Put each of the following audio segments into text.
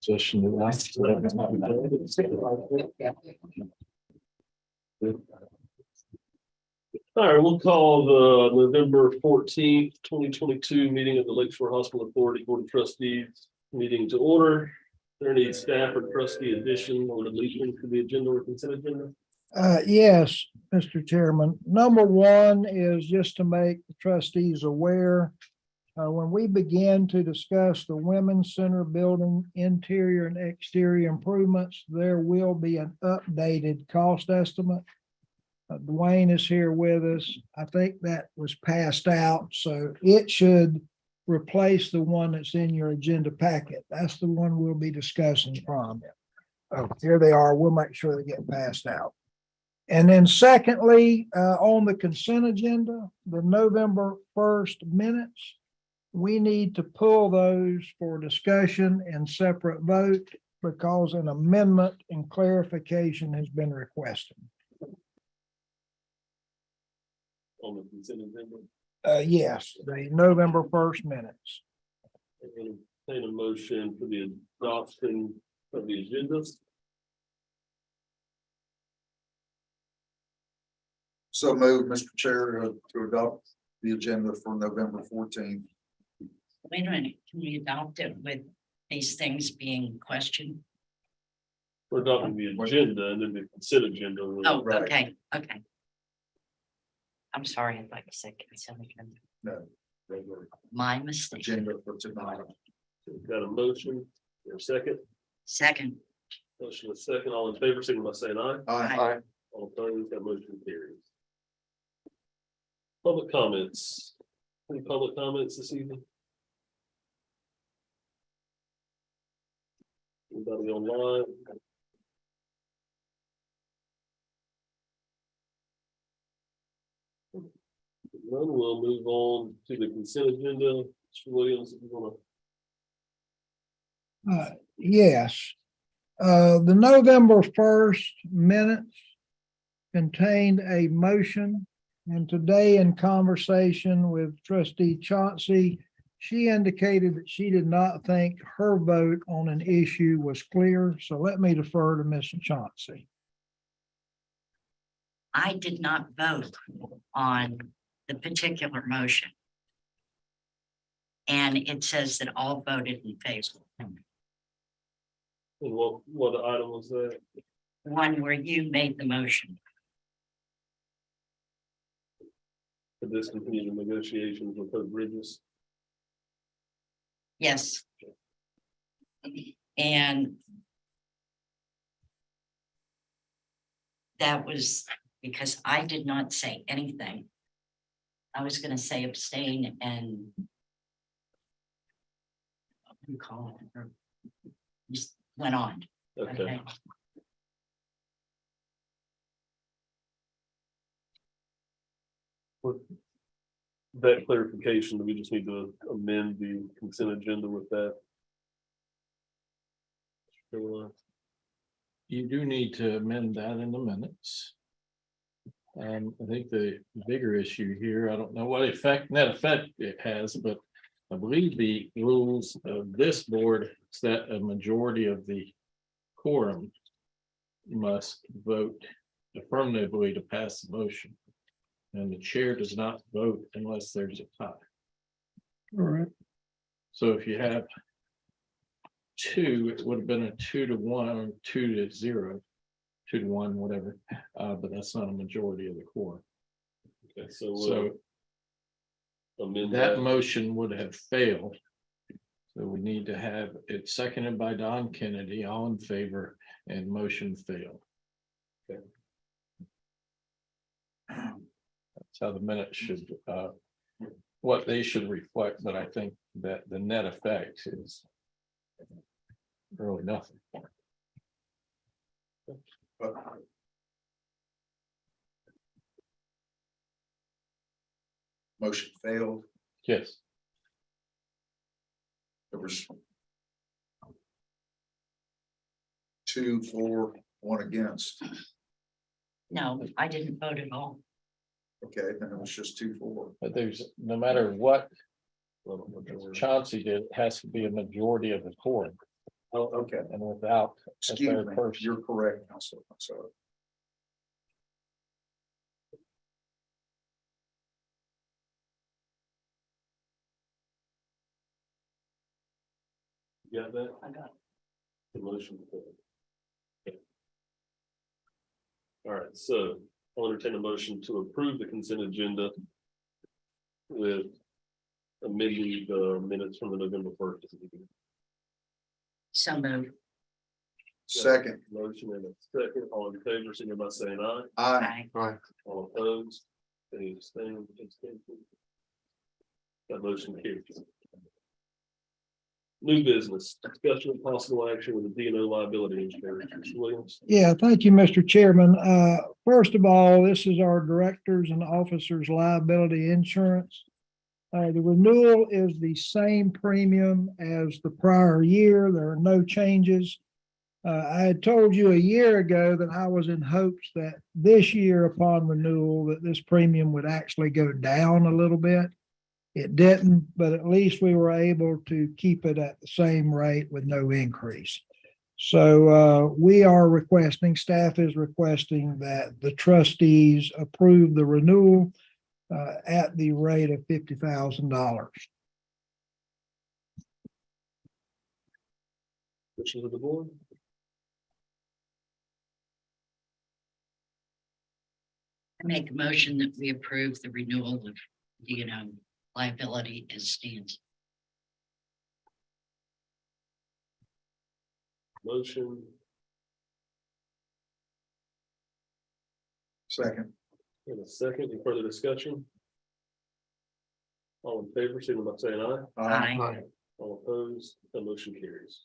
Session. All right, we'll call the November 14th, 2022 meeting of the Lakeshore Hospital Authority Board of Trustees meeting to order. Is there any staff or trustee addition or deletion to the agenda or consent agenda? Yes, Mr. Chairman. Number one is just to make the trustees aware. When we begin to discuss the Women's Center building interior and exterior improvements, there will be an updated cost estimate. Dwayne is here with us. I think that was passed out, so it should replace the one that's in your agenda packet. That's the one we'll be discussing from. Oh, here they are. We'll make sure they get passed out. And then secondly, on the consent agenda, the November 1st minutes, we need to pull those for discussion and separate vote because an amendment and clarification has been requested. On the consent agenda? Yes, the November 1st minutes. Entertain a motion for the adoption of the agendas. So moved, Mr. Chair, to adopt the agenda for November 14th. Wait a minute, can we adopt it with these things being questioned? We're adopting the agenda and then the consent agenda. Oh, Right. okay. I'm sorry, I'd like to say consent agenda. No, regular My mistake. agenda for tonight. Got a motion, or a second? Second, Motion is second, all in favor, signal by saying aye. Aye. All opposed, that motion carries. Public comments. Any public comments this evening? Anybody online? None, we'll move on to the consent agenda. Mr. Williams, if you want Yes. The November 1st minutes contained a motion. And today in conversation with trustee Chauncey, she indicated that she did not think her vote on an issue was clear. So let me defer to Mr. Chauncey. I did not vote on the particular motion. And it says that all voted in favor. and what item was that? One where you made the motion. To discontinue the negotiations with Hope Bridges? Yes. And that was because I did not say anything. I was gonna say abstain and what do you call it? Or just went on. Okay, with that clarification, do we just need to amend the consent agenda with that? You do need to amend that in the minutes. I think the bigger issue here, I don't know what net effect it has, but I believe the rules of this board set a majority of the quorum must vote affirmatively to pass the motion. And the chair does not vote unless there's a tie. All right. So if you have two, it would have been a 2-1 or 2-0, 2-1, whatever. But that's not a majority of the quorum. Okay, so So amend that that. motion would have failed. So we need to have it seconded by Don Kennedy, all in favor, and motion failed. Okay. That's how the minutes should, what they should reflect, but I think that the net effect is really nothing. Motion failed. Yes, There was 2 for, 1 against. No, I didn't vote at all. Okay, then it was just 2 for. but there's, no matter what Chauncey did, it has to be a majority of the quorum. Oh, okay. and without. a Excuse third me, person. you're correct, Counselor. I'm sorry. You got that? I got it. The motion. Okay. All right, so I'll entertain a motion to approve the consent agenda with amending the minutes from the November 1st. So moved. Second, Motion and a second, all in favor, signify by saying aye. aye. Aye. All opposed, any abstaining, that motion carries. New business, discussion of possible action with the D and O liability insurance. Mr. Williams. Yeah, thank you, Mr. Chairman. First of all, this is our directors and officers liability insurance. The renewal is the same premium as the prior year. There are no changes. I had told you a year ago that I was in hopes that this year upon renewal, that this premium would actually go down a little bit. It didn't, but at least we were able to keep it at the same rate with no increase. So we are requesting, staff is requesting that the trustees approve the renewal at the rate of $50,000. Wishes of the board. I make a motion that we approve the renewal of D&O liability as stands. Motion Second, and a second, any further discussion? All in favor, signify by saying aye. Aye. All opposed, the motion carries.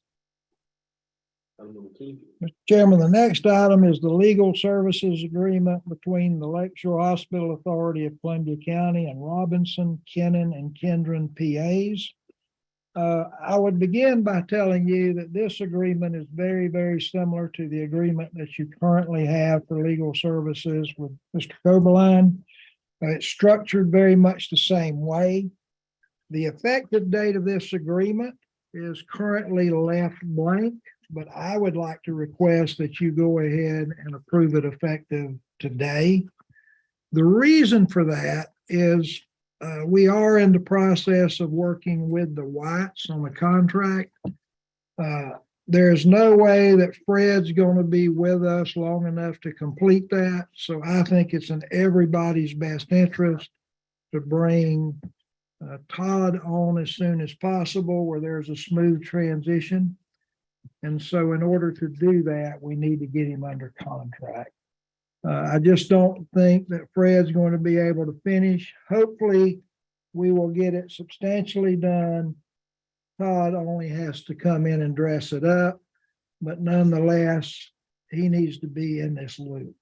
Item number 2. Mr. Chairman, the next item is the legal services agreement between the Lakeshore Hospital Authority of Columbia County and Robinson, Kennan, and Kendron PAs. I would begin by telling you that this agreement is very, very similar to the agreement that you currently have for legal services with Mr. Coberline. It's structured very much the same way. The effective date of this agreement is currently left blank, but I would like to request that you go ahead and approve it effective today. The reason for that is we are in the process of working with the Whites on the contract. There's no way that Fred's going to be with us long enough to complete that. So I think it's in everybody's best interest to bring Todd on as soon as possible where there's a smooth transition. And so in order to do that, we need to get him under contract. I just don't think that Fred's going to be able to finish. Hopefully, we will get it substantially done. Todd only has to come in and dress it up, but nonetheless, he needs to be in this loop.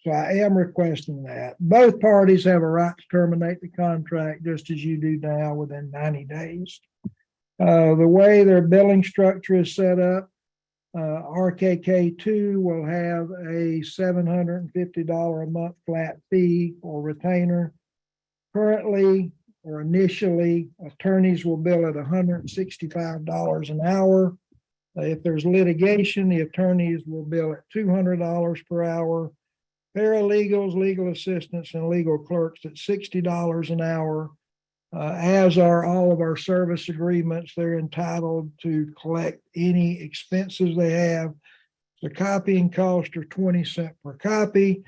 So I am requesting that. Both parties have a right to terminate the contract just as you do now within 90 days. The way their billing structure is set up, RKK2 will have a $750 a month flat fee or retainer. Currently, or initially, attorneys will bill at $165 an hour. If there's litigation, the attorneys will bill at $200 per hour. Paralegals, legal assistants, and legal clerks at $60 an hour. As are all of our service agreements, they're entitled to collect any expenses they have. The copying costs are 20 cents per copy.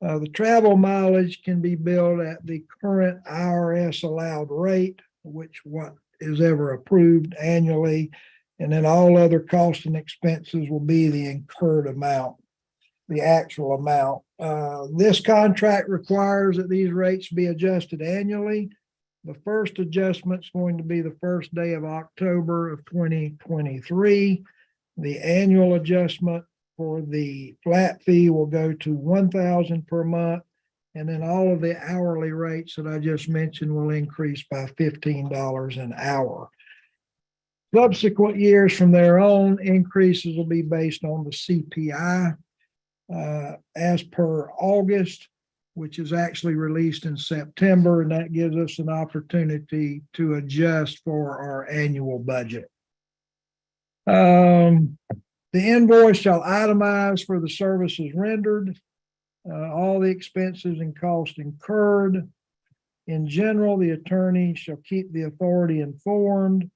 The travel mileage can be billed at the current IRS allowed rate, which what is ever approved annually. And then all other costs and expenses will be the incurred amount, the actual amount. This contract requires that these rates be adjusted annually. The first adjustment is going to be the first day of October of 2023. The annual adjustment for the flat fee will go to $1,000 per month. And then all of the hourly rates that I just mentioned will increase by $15 an hour. Subsequent years from there on, increases will be based on the CPI. As per August, which is actually released in September, and that gives us an opportunity to adjust for our annual budget. The invoice shall itemize for the services rendered, all the expenses and costs incurred. In general, the attorney shall keep the authority informed.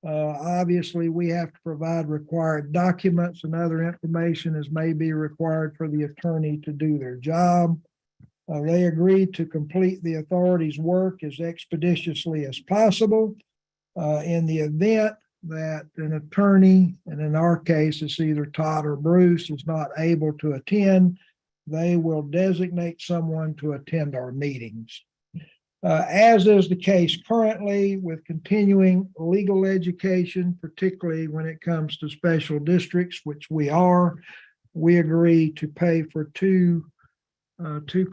Obviously, we have to provide required documents and other information as may be required for the attorney to do their job. They agreed to complete the authority's work as expeditiously as possible. In the event that an attorney, and in our case, it's either Todd or Bruce, is not able to attend, they will designate someone to attend our meetings. As is the case currently with continuing legal education, particularly when it comes to special districts, which we are, we agree to pay for two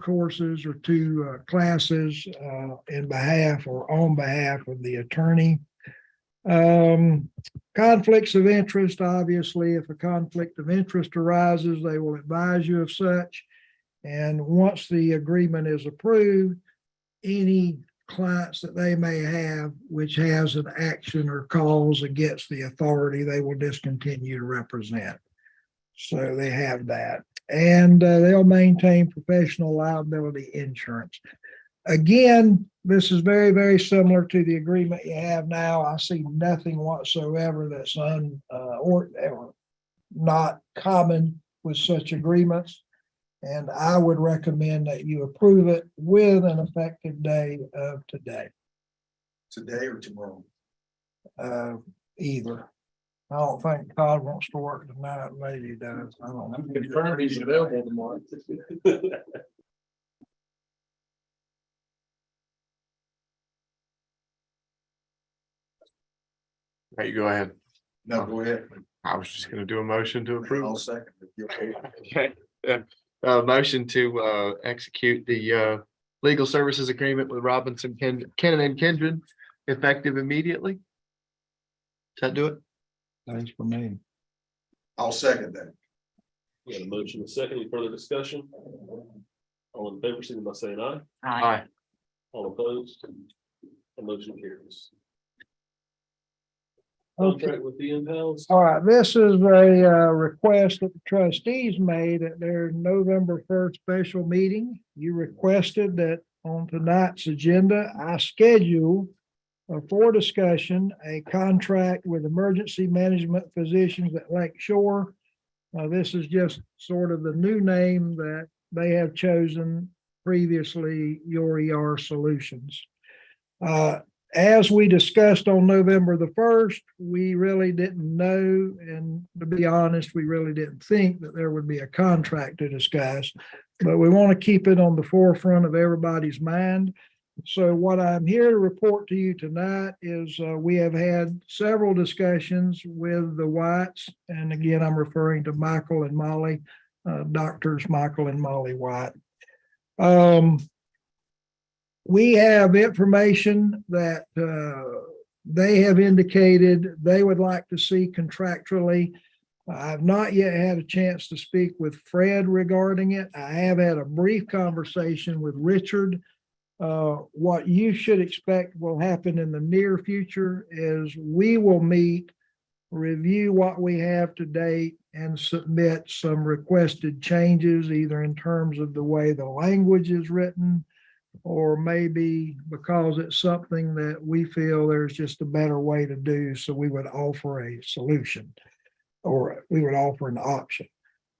courses or two classes in behalf or on behalf of the attorney. Conflicts of interest, obviously, if a conflict of interest arises, they will advise you of such. And once the agreement is approved, any clients that they may have which has an action or cause against the authority, they will discontinue to represent. So they have that. And they'll maintain professional liability insurance. Again, this is very, very similar to the agreement you have now. I see nothing whatsoever that's or not common with such agreements. And I would recommend that you approve it with an effective day of today. Today or tomorrow? Either. I don't think Todd wants to work tonight. Maybe he does. I don't know. Confirmed he's available tomorrow. Right, you go ahead. No, go ahead. I was just gonna do a motion to approve. I'll second it. You okay? Okay, motion to execute the legal services agreement with Robinson, Kennon and Kindred effective immediately. Does that do it? Thanks for me. I'll second that. We got a motion and a second. Any further discussion? All in favor, signify by saying aye. Aye. All opposed? The motion carries. Okay. Contract with the in-house. All right, this is a request that the trustees made at their November 1st special meeting. You requested that on tonight's agenda, I schedule for discussion a contract with emergency management physicians at Lake Shore. This is just sort of the new name that they have chosen previously, Your ER Solutions. As we discussed on November the 1st, we really didn't know, and to be honest, we really didn't think that there would be a contract to discuss, but we want to keep it on the forefront of everybody's mind. So what I'm here to report to you tonight is we have had several discussions with the Whites, and again, I'm referring to Michael and Molly, doctors Michael and Molly White. We have information that they have indicated they would like to see contractually. I've not yet had a chance to speak with Fred regarding it. I have had a brief conversation with Richard. What you should expect will happen in the near future is we will meet, review what we have to date, and submit some requested changes, either in terms of the way the language is written, or maybe because it's something that we feel there's just a better way to do. So we would offer a solution, or we would offer an option.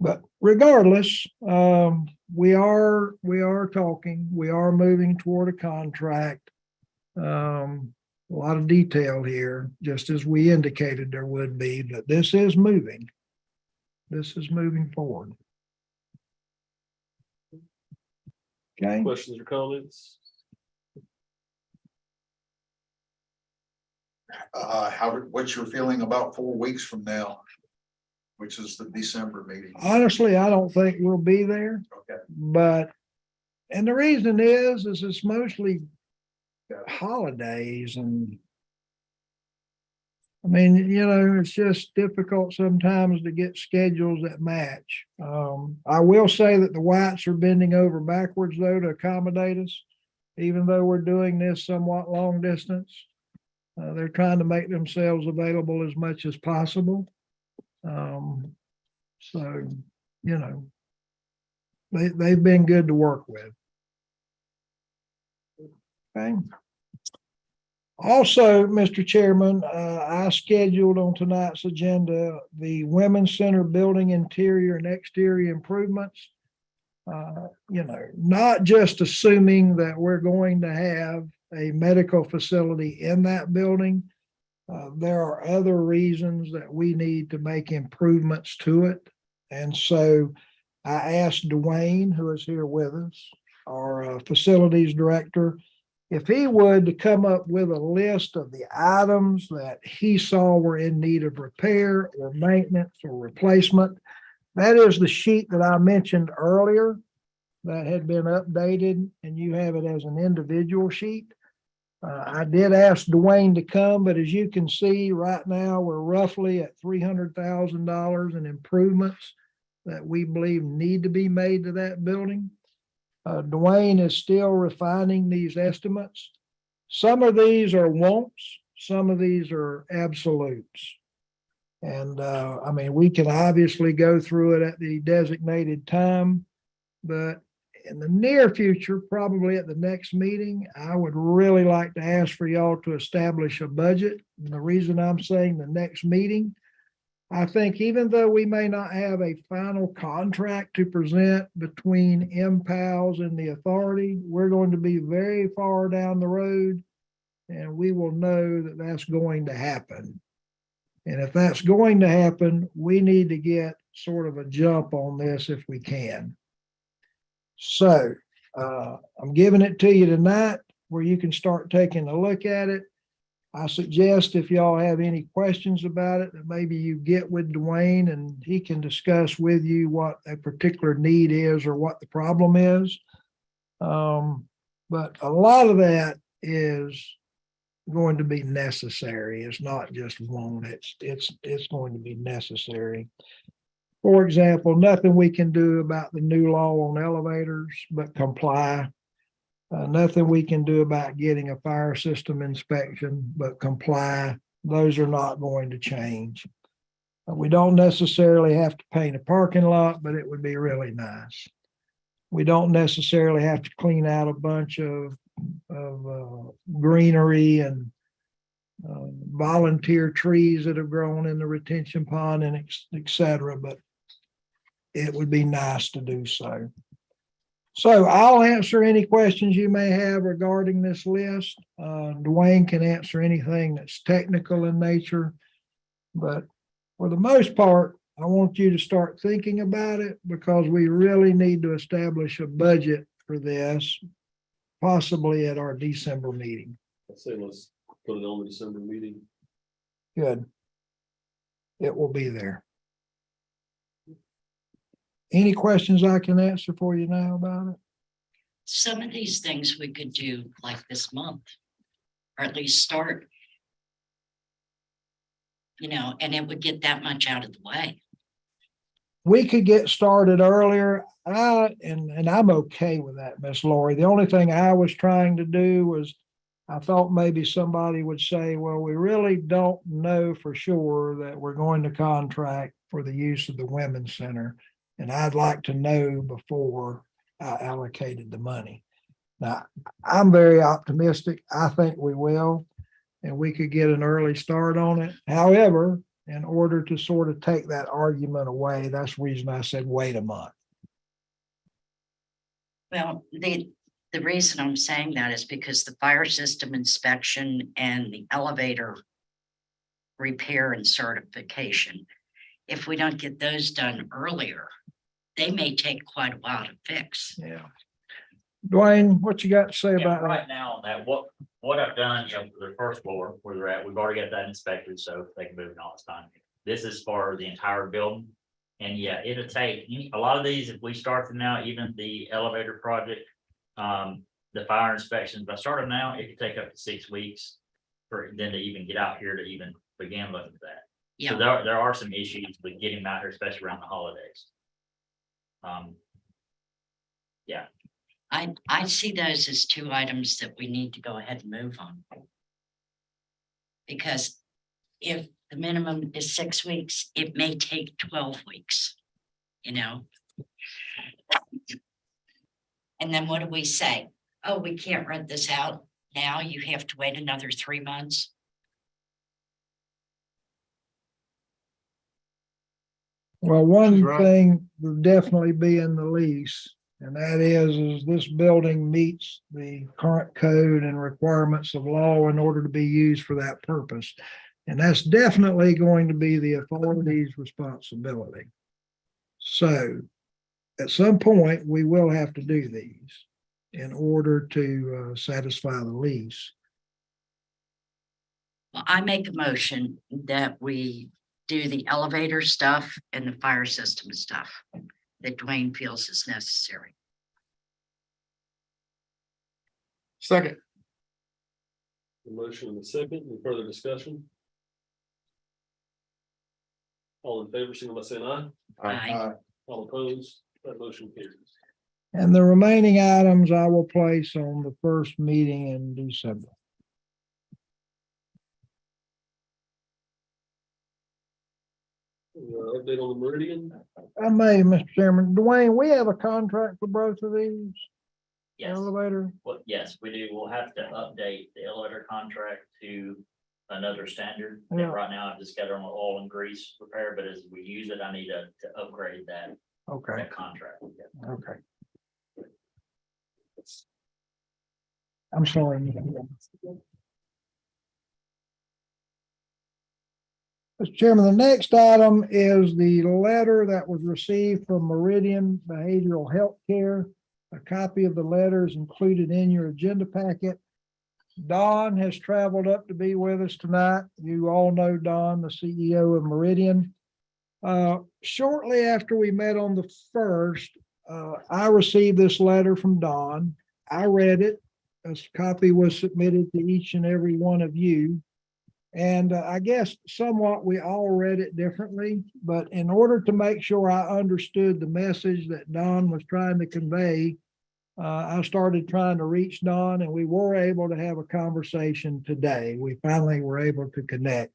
But regardless, we are talking, we are moving toward a contract. A lot of detail here, just as we indicated there would be, but this is moving. This is moving forward. Okay. Questions or comments? What's your feeling about 4 weeks from now? Which is the December meeting? Honestly, I don't think we'll be there, Okay. but, and the reason is it's mostly holidays and I mean, you know, it's just difficult sometimes to get schedules that match. I will say that the Whites are bending over backwards though to accommodate us, even though we're doing this somewhat long distance. They're trying to make themselves available as much as possible. So, you know, they've been good to work with. Okay. Also, Mr. Chairman, I scheduled on tonight's agenda the Women's Center building interior and exterior improvements. You know, not just assuming that we're going to have a medical facility in that building. There are other reasons that we need to make improvements to it. And so I asked Dwayne, who is here with us, our facilities director, if he would to come up with a list of the items that he saw were in need of repair or maintenance or replacement. That is the sheet that I mentioned earlier that had been updated, and you have it as an individual sheet. I did ask Dwayne to come, but as you can see right now, we're roughly at $300,000 in improvements that we believe need to be made to that building. Dwayne is still refining these estimates. Some of these are wants, some of these are absolutes. And I mean, we can obviously go through it at the designated time, but in the near future, probably at the next meeting, I would really like to ask for y'all to establish a budget. And the reason I'm saying the next meeting, I think even though we may not have a final contract to present between MPALS and the authority, we're going to be very far down the road, and we will know that that's going to happen. And if that's going to happen, we need to get sort of a jump on this if we can. So I'm giving it to you tonight where you can start taking a look at it. I suggest if y'all have any questions about it, that maybe you get with Dwayne and he can discuss with you what a particular need is or what the problem is. But a lot of that is going to be necessary. It's not just want. It's going to be necessary. For example, nothing we can do about the new law on elevators, but comply. Nothing we can do about getting a fire system inspection, but comply. Those are not going to change. We don't necessarily have to paint a parking lot, but it would be really nice. We don't necessarily have to clean out a bunch of greenery and volunteer trees that have grown in the retention pond and et cetera, but it would be nice to do so. So I'll answer any questions you may have regarding this list. Dwayne can answer anything that's technical in nature, but for the most part, I want you to start thinking about it because we really need to establish a budget for this, possibly at our December meeting. I say let's put it on the December meeting. Good. It will be there. Any questions I can answer for you now about it? Some of these things we could do like this month, or at least start. You know, and it would get that much out of the way. We could get started earlier. And I'm okay with that, Miss Lori. The only thing I was trying to do was I thought maybe somebody would say, well, we really don't know for sure that we're going to contract for the use of the Women's Center. And I'd like to know before I allocated the money. Now, I'm very optimistic. I think we will, and we could get an early start on it. However, in order to sort of take that argument away, that's the reason I said, wait a month. Well, the reason I'm saying that is because the fire system inspection and the elevator repair and certification, if we don't get those done earlier, they may take quite a while to fix. Yeah. Dwayne, what you got to say Yeah, about that? right now, that what I've done, you know, for the first floor where they're at, we've already got that inspected, so they can move it all this time. This is for the entire building. And yeah, it'll take a lot of these, if we start them now, even the elevator project, the fire inspections, if I start them now, it could take up to 6 weeks for them to even get out here to even begin looking at that. So Yeah, there are some issues with getting them out here, especially around the holidays. Yeah. I see those as two items that we need to go ahead and move on. Because if the minimum is 6 weeks, it may take 12 weeks, you know? And then what do we say? Oh, we can't rent this out now. You have to wait another 3 months. Well, one Right. thing will definitely be in the lease, and that is this building meets the current code and requirements of law in order to be used for that purpose. And that's definitely going to be the authority's responsibility. So at some point, we will have to do these in order to satisfy the lease. Well, I make a motion that we do the elevator stuff and the fire system stuff that Dwayne feels is necessary. Second. The motion and the second, any further discussion? All in favor, signal by saying aye. Aye. All opposed, that motion carries. And the remaining items I will place on the first meeting in December. Update on the Meridian, I may, Mr. Chairman. Dwayne, we have a contract for both of these Yes, elevator. well, yes, we do. We'll have to update the elevator contract to another standard. And Yeah. right now, I've just got it on oil and grease repair, but as we use it, I need to upgrade that, Okay, that contract. okay. I'm sorry. Mr. Chairman, the next item is the letter that was received from Meridian Behavioral Health Care. A copy of the letter is included in your agenda packet. Don has traveled up to be with us tonight. You all know Don, the CEO of Meridian. Shortly after we met on the first, I received this letter from Don. I read it. A copy was submitted to each and every one of you. And I guess somewhat we all read it differently, but in order to make sure I understood the message that Don was trying to convey, I started trying to reach Don, and we were able to have a conversation today. We finally were able to connect.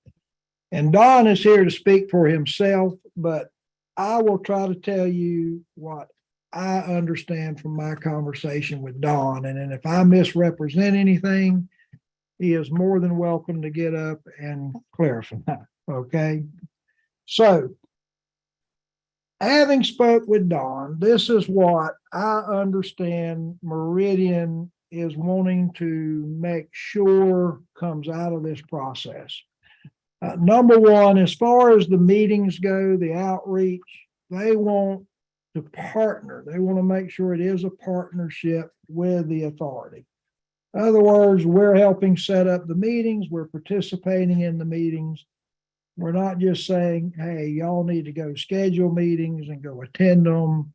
And Don is here to speak for himself, but I will try to tell you what I understand from my conversation with Don. And then if I misrepresent anything, he is more than welcome to get up and clarify, okay? So, having spoke with Don, this is what I understand Meridian is wanting to make sure comes out of this process. Number one, as far as the meetings go, the outreach, they want to partner. They want to make sure it is a partnership with the authority. In other words, we're helping set up the meetings, we're participating in the meetings. We're not just saying, hey, y'all need to go schedule meetings and go attend them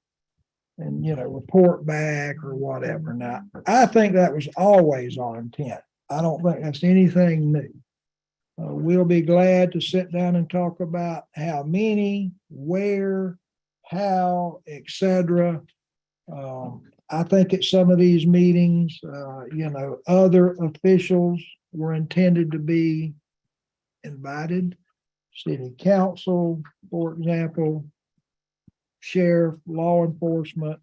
and, report back or whatever. Now, I think that was always our intent. I don't think that's anything new. We'll be glad to sit down and talk about how many, where, how, etc. I think at some of these meetings, other officials were intended to be invited. City council, for example, sheriff, law enforcement,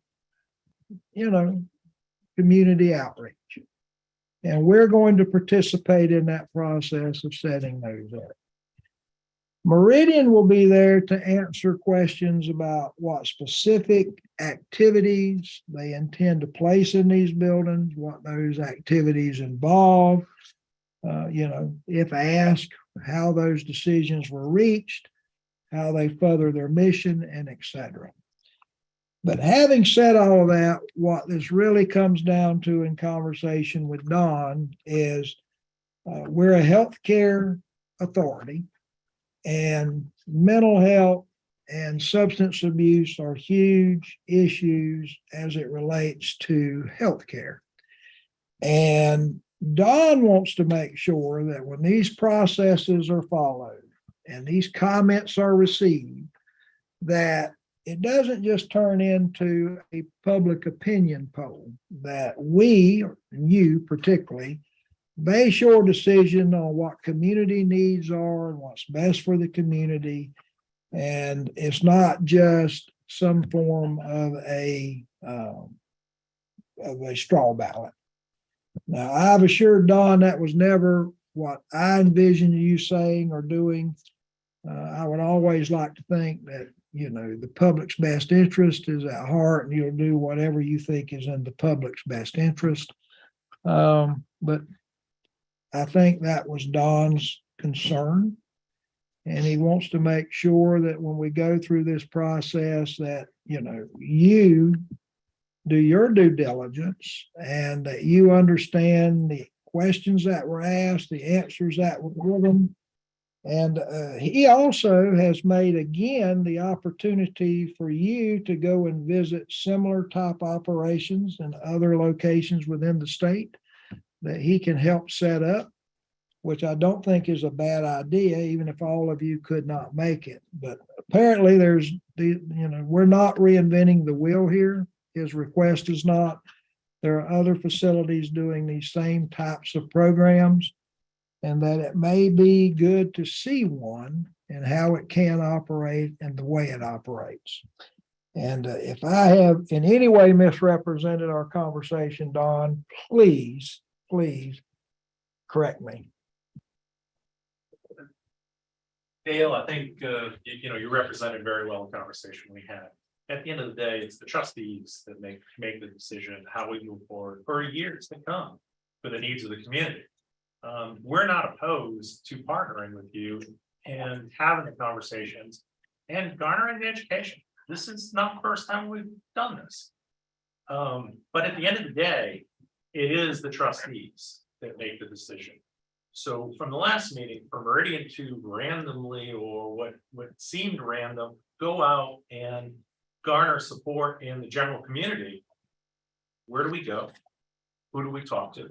community outreach. And we're going to participate in that process of setting those up. Meridian will be there to answer questions about what specific activities they intend to place in these buildings, what those activities involve, if asked, how those decisions were reached, how they further their mission, and etc. But having said all of that, what this really comes down to in conversation with Don is we're a healthcare authority, and mental health and substance abuse are huge issues as it relates to healthcare. And Don wants to make sure that when these processes are followed and these comments are received, that it doesn't just turn into a public opinion poll, that we, you particularly, base your decision on what community needs are and what's best for the community. And it's not just some form of a straw ballot. Now, I've assured Don that was never what I envisioned you saying or doing. I would always like to think that, you know, the public's best interest is at heart and you'll do whatever you think is in the public's best interest. But I think that was Don's concern. And he wants to make sure that when we go through this process that, you know, you do your due diligence and that you understand the questions that were asked, the answers that were given. And he also has made again the opportunity for you to go and visit similar type operations in other locations within the state that he can help set up, which I don't think is a bad idea, even if all of you could not make it. But apparently we're not reinventing the wheel here. His request is not. There are other facilities doing these same types of programs, and that it may be good to see one and how it can operate and the way it operates. And if I have in any way misrepresented our conversation, Don, please correct me. Dale, I think, you represented very well the conversation we had. At the end of the day, it's the trustees that make the decision how we move forward for years to come for the needs of the community. We're not opposed to partnering with you and having the conversations and garnering the education. This is not the first time we've done this. But at the end of the day, it is the trustees that make the decision. So from the last meeting, for Meridian to randomly or what seemed random, go out and garner support in the general community, where do we go? Who do we talk to?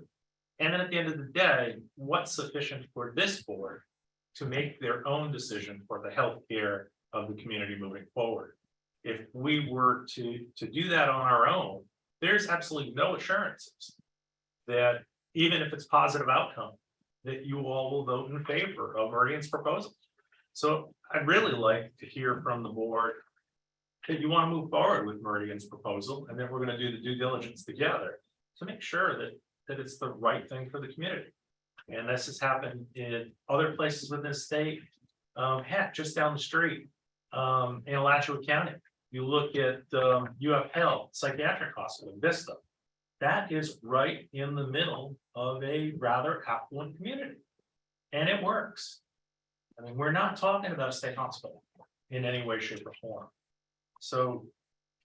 And then at the end of the day, what's sufficient for this board to make their own decision for the healthcare of the community moving forward? If we were to do that on our own, there's absolutely no assurances that even if it's positive outcome, that you all will vote in favor of Meridian's proposal. So I'd really like to hear from the board that you want to move forward with Meridian's proposal, and then we're going to do the due diligence together to make sure that it's the right thing for the community. And this has happened in other places within the state. Heck, just down the street in Alachua County, you look at UF Health Psychiatric Hospital, Vista. That is right in the middle of a rather affluent community, and it works. I mean, we're not talking about a state hospital in any way, shape, or form. So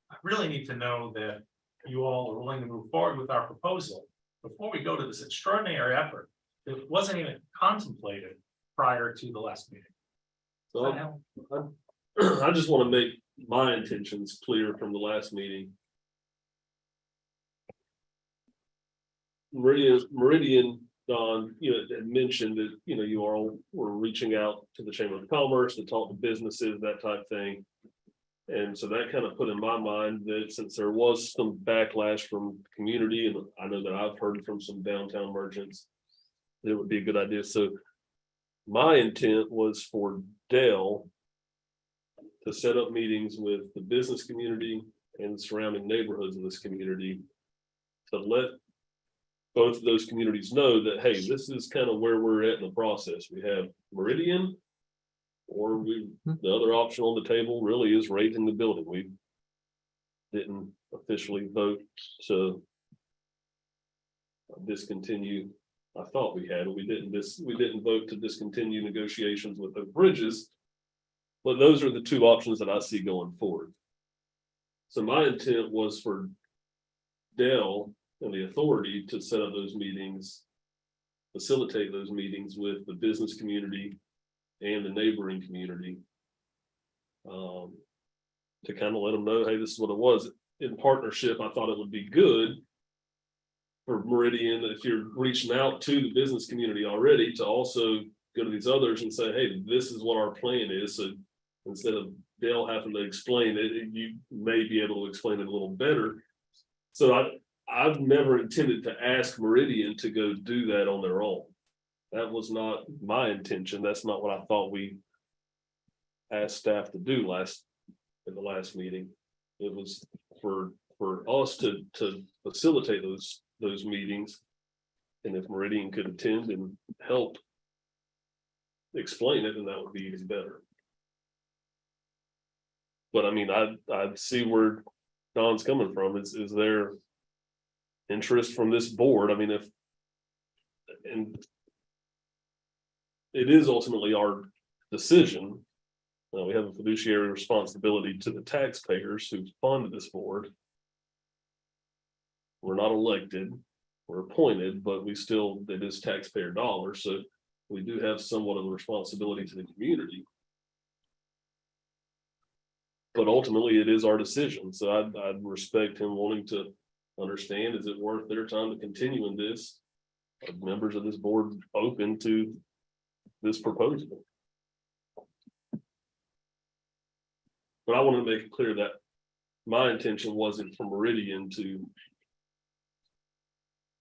I really need to know that you all are willing to move forward with our proposal before we go to this extraordinary effort that wasn't even contemplated prior to the last meeting. So I just want to make my intentions clear from the last meeting. Meridian, Don, had mentioned that, you all were reaching out to the Chamber of Commerce to talk to businesses, that type of thing. And so that kind of put in my mind that since there was some backlash from the community, and I know that I've heard from some downtown merchants, that it would be a good idea. So my intent was for Dale to set up meetings with the business community and the surrounding neighborhoods of this community to let both of those communities know that, hey, this is kind of where we're at in the process. We have Meridian, or the other option on the table really is raising the building. We didn't officially vote to discontinue. I thought we had, we didn't vote to discontinue negotiations with the bridges, but those are the two options that I see going forward. So my intent was for Dale and the authority to set up those meetings, facilitate those meetings with the business community and the neighboring community, to kind of let them know, hey, this is what it was. In partnership, I thought it would be good for Meridian, if you're reaching out to the business community already, to also go to these others and say, hey, this is what our plan is. So instead of Dale having to explain it, you may be able to explain it a little better. So I've never intended to ask Meridian to go do that on their own. That was not my intention. That's not what I thought we asked staff to do in the last meeting. It was for us to facilitate those meetings. And if Meridian could attend and help explain it, then that would be even better. But I mean, I'd see where Don's coming from. Is there interest from this board? I mean, and it is ultimately our decision. We have a fiduciary responsibility to the taxpayers who fund this board. We're not elected, we're appointed, but it is taxpayer dollars, so we do have somewhat of a responsibility to the community. But ultimately, it is our decision, so I'd respect him wanting to understand, is it worth their time to continue in this? Are members of this board open to this proposal? But I want to make it clear that my intention wasn't for Meridian to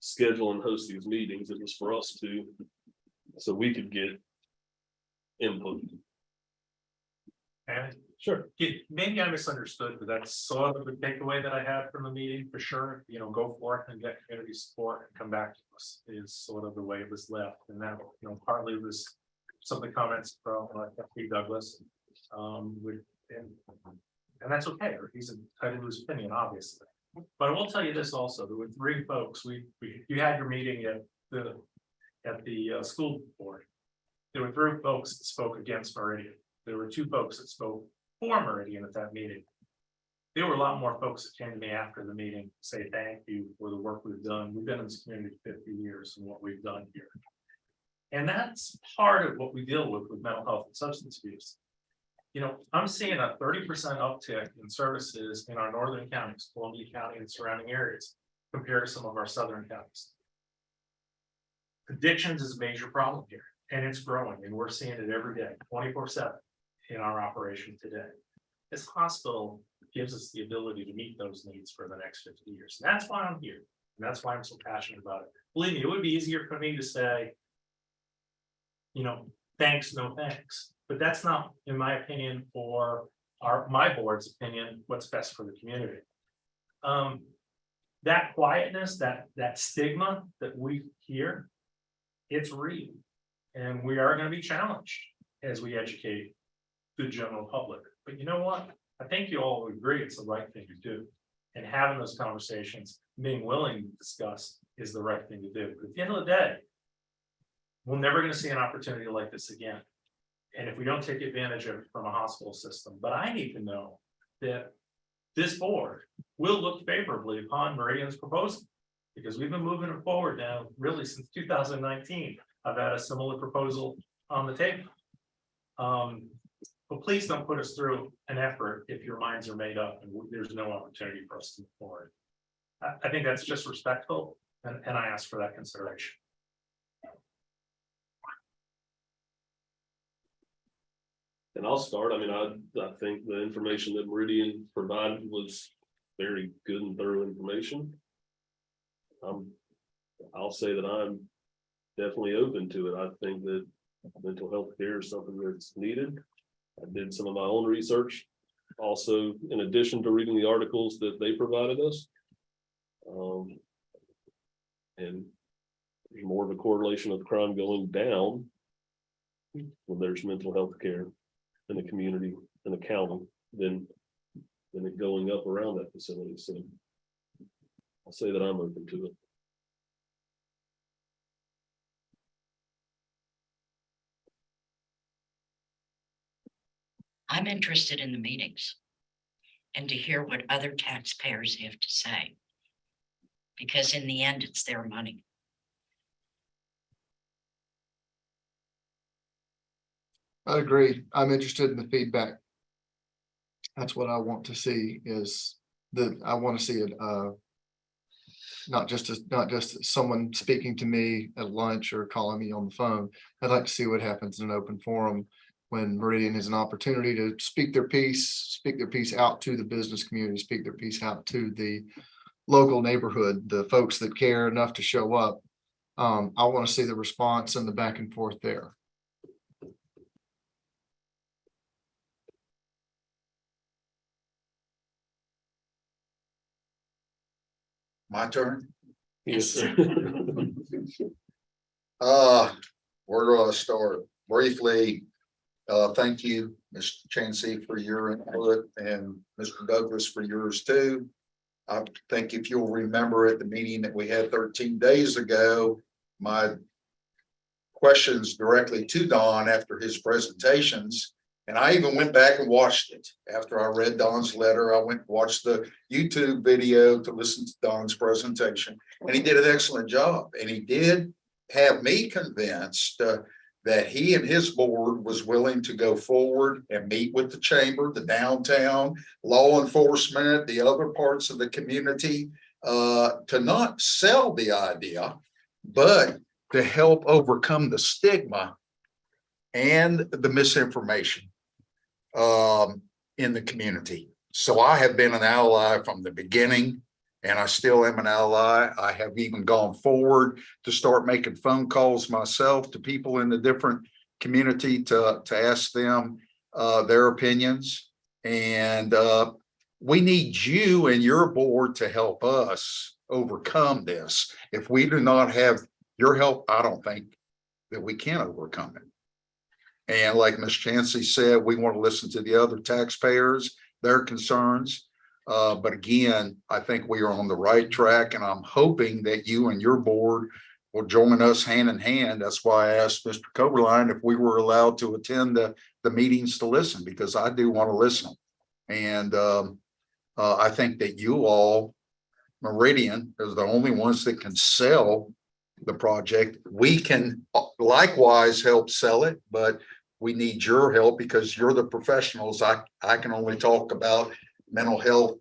schedule and host these meetings. It was for us to, so we could get input. And Sure. maybe I misunderstood, but that's sort of the takeaway that I had from the meeting for sure. You know, go forth and get community support and come back to us is sort of the way it was left. And that, you know, partly was some of the comments from F.P. Douglas. And that's okay, or he's entitled to his opinion, obviously. But I will tell you this also, there were 3 folks, you had your meeting at the school board. There were 3 folks that spoke against Meridian. There were 2 folks that spoke for Meridian at that meeting. There were a lot more folks that came to me after the meeting, say thank you for the work we've done. We've been in this community 50 years and what we've done here. And that's part of what we deal with mental health and substance abuse. You know, I'm seeing a 30% uptick in services in our northern counties, Columbia County and surrounding areas, compared to some of our southern counties. Addictions is a major problem here, and it's growing, and we're seeing it every day, 24/7 in our operation today. This hospital gives us the ability to meet those needs for the next 50 years. And that's why I'm here, and that's why I'm so passionate about it. Believe me, it would be easier for me to say, you know, thanks, no thanks. But that's not, in my opinion, or my board's opinion, what's best for the community. That quietness, that stigma that we hear, it's real. And we are going to be challenged as we educate the general public. But you know what? I think you all agree it's the right thing to do. And having those conversations, being willing to discuss is the right thing to do. But at the end of the day, we're never going to see an opportunity like this again. And if we don't take advantage of it from a hospital system, but I need to know that this board will look favorably upon Meridian's proposal, because we've been moving it forward now really since 2019. I've had a similar proposal on the table. But please don't put us through an effort if your minds are made up and there's no opportunity for us to move forward. I think that's just respectful, and I ask for that consideration. And I'll start. I mean, I think the information that Meridian provided was very good and thorough information. I'll say that I'm definitely open to it. I think that mental health care is something that's needed. I did some of my own research, also in addition to reading the articles that they provided us. And there's more of a correlation of crime going down when there's mental health care in the community, in the county, than it going up around that facility. So I'll say that I'm open to it. I'm interested in the meetings and to hear what other taxpayers have to say. Because in the end, it's their money. I agree. I'm interested in the feedback. That's what I want to see is I want to see it, not just someone speaking to me at lunch or calling me on the phone. I'd like to see what happens in an open forum when Meridian has an opportunity to speak their piece out to the business community, speak their piece out to the local neighborhood, the folks that care enough to show up. I want to see the response and the back and forth there. My turn. Yes, sir. Where do I start? Briefly, thank you, Mr. Chansey, for your input and Mr. Douglas for yours too. I think if you'll remember at the meeting that we had 13 days ago, my questions directly to Don after his presentations. And I even went back and watched it. After I read Don's letter, I went and watched the YouTube video to listen to Don's presentation. And he did an excellent job. And he did have me convinced that he and his board was willing to go forward and meet with the chamber, the downtown, law enforcement, the other parts of the community, to not sell the idea, but to help overcome the stigma and the misinformation in the community. So I have been an ally from the beginning, and I still am an ally. I have even gone forward to start making phone calls myself to people in the different community to ask them their opinions. And we need you and your board to help us overcome this. If we do not have your help, I don't think that we can overcome it. And like Ms. Chansey said, we want to listen to the other taxpayers, their concerns. But again, I think we are on the right track, and I'm hoping that you and your board will join us hand in hand. That's why I asked Mr. Coberline if we were allowed to attend the meetings to listen, because I do want to listen. And I think that you all, Meridian, is the only ones that can sell the project. We can likewise help sell it, but we need your help because you're the professionals. I can only talk about mental health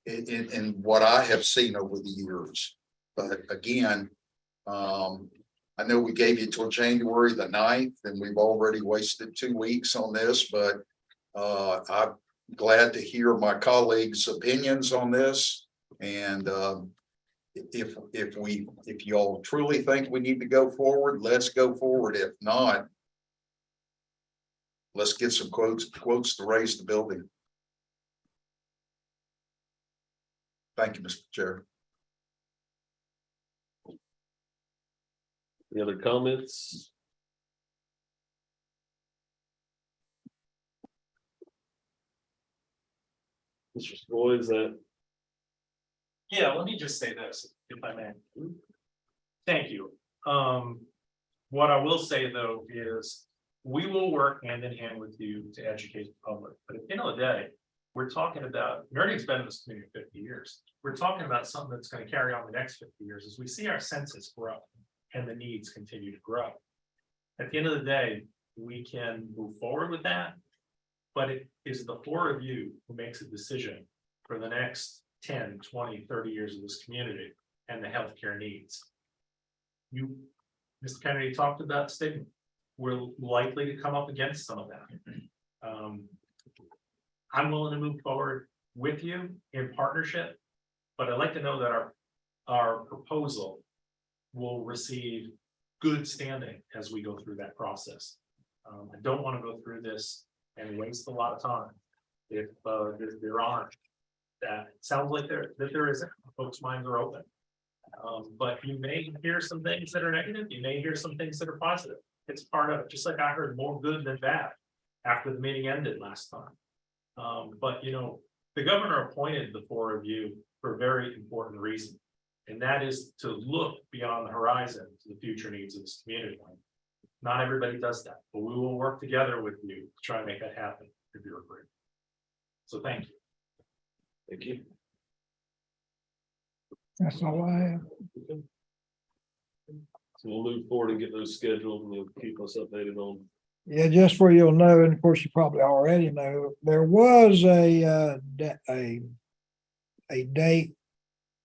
in what I have seen over the years. But again, I know we gave you till January the 9th, and we've already wasted 2 weeks on this, but I'm glad to hear my colleagues' opinions on this. And if y'all truly think we need to go forward, let's go forward. If not, let's get some quotes to raise the building. Thank you, Mr. Chair. Any other comments? Mr. Roy, is that? Yeah, let me just say this, if I may. Thank you. What I will say though is we will work hand in hand with you to educate the public. But at the end of the day, we're talking about, Meridian's been in this community 50 years. We're talking about something that's going to carry on the next 50 years as we see our census grow and the needs continue to grow. At the end of the day, we can move forward with that, but it is the four of you who makes a decision for the next 10, 20, 30 years of this community and the healthcare needs. You, Mr. Kennedy, talked about stigma. We're likely to come up against some of that. I'm willing to move forward with you in partnership, but I'd like to know that our proposal will receive good standing as we go through that process. I don't want to go through this and waste a lot of time if there aren't. That it sounds like there isn't. Folks' minds are open. But you may hear some things that are negative. You may hear some things that are positive. It's part of it. Just like I heard more good than bad after the meeting ended last time. But you know, the governor appointed the four of you for a very important reason, and that is to look beyond the horizon to the future needs of this community. Not everybody does that, but we will work together with you to try and make that happen if you're agree. So thank you. Thank you. That's all I have. Okay. So we'll move forward and get those scheduled, and you'll keep us updated on. Yeah, just for you'll know, and of course you probably already know, there was a date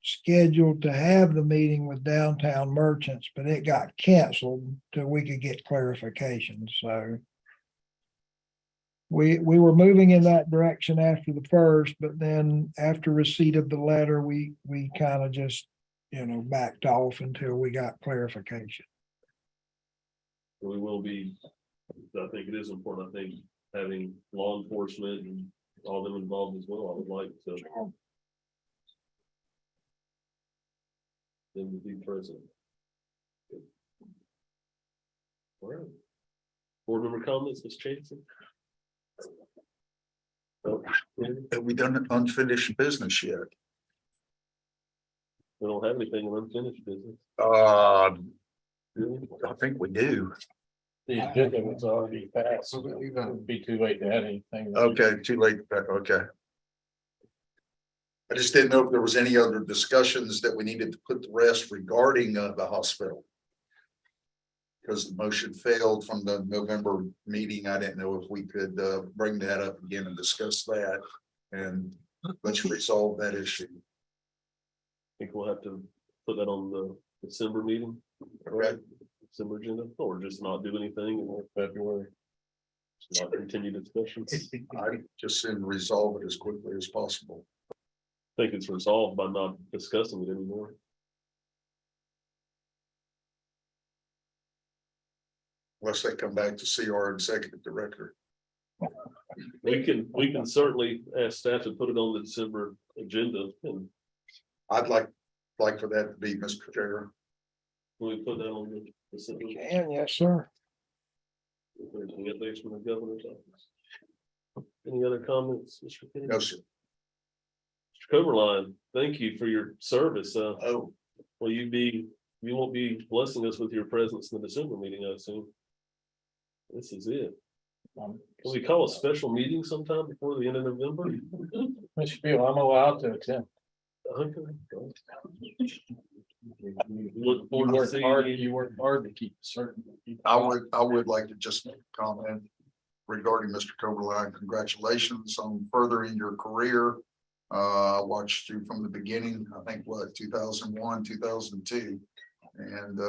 scheduled to have the meeting with downtown merchants, but it got canceled till we could get clarification. So we were moving in that direction after the first, but then after receipt of the letter, we kind of just, backed off until we got clarification. We will be, I think it is important, I think, having law enforcement and all them involved as well. I would like to. Them to be present. All right. Board member comments, Ms. Chancellor? Have we done unfinished business yet? We don't have anything in unfinished business. I think we do. The agenda was already passed. So it would be too late to add anything. Okay, too late. Okay. I just didn't know if there was any other discussions that we needed to put the rest regarding the hospital. Because the motion failed from the November meeting. I didn't know if we could bring that up again and discuss that. And let's resolve that issue. I think we'll have to put that on the December meeting. Okay. December agenda, or just not do anything in February. not continue discussions. I just soon resolve it as quickly as possible. I think it's resolved by not discussing it anymore. Unless they come back to see our executive director. We can certainly ask staff to put it on the December agenda, and I'd like for that to be Mr. Chair. we put that on the December. And yes, sir. If there's any updates from the governor's office. Any other comments, Mr. Kenny? No, sir. Mr. Coberline, thank you for your service. Oh, Will you won't be blessing us with your presence in the December meeting, I assume. This is it. Can we call a special meeting sometime before the end of November? Mr. Beal, I'm allowed to attend. Okay. You Look forward to work seeing hard, you. you work hard to keep certain. I would like to just make a comment regarding Mr. Coberline. Congratulations on furthering your career. I watched you from the beginning, I think, 2001, 2002. And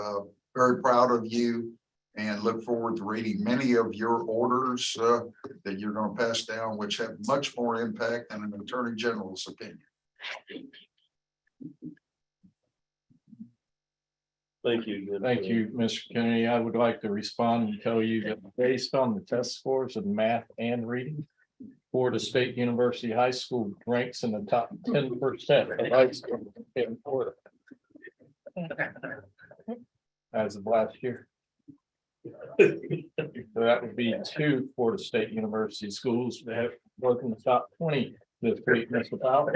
very proud of you and look forward to reading many of your orders that you're going to pass down, which have much more impact than an attorney general's opinion. Thank you. Thank you, Mr. Kennedy. I would like to respond and tell you that based on the test scores in math and reading, Florida State University High School ranks in the top 10% of high school in Florida. As of last year. So that would be 2 Florida State University schools that have broken the top 20 this week, Mr. Powell.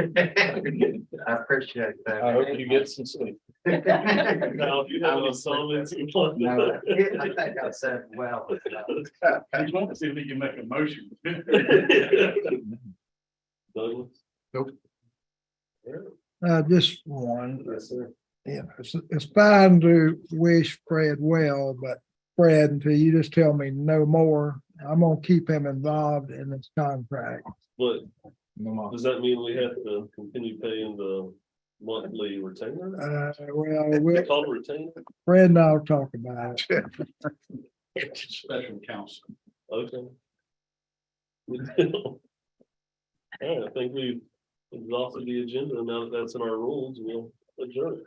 I appreciate that. I hope you get some sleep. Now, if you have any comments, you want No, to- I think I said well. I just want to see if we can make a motion. Douglas? Just one. Yes, sir. It's fine to wish Fred well, but Fred, until you just tell me no more, I'm gonna keep him involved in this contract. But No more. does that mean we have to continue paying the monthly retainer? They call it retainer? Fred and I'll talk about it. Special counsel. Okay. All right, I think we've exhausted the agenda. Now that that's in our rules, we'll adjourn.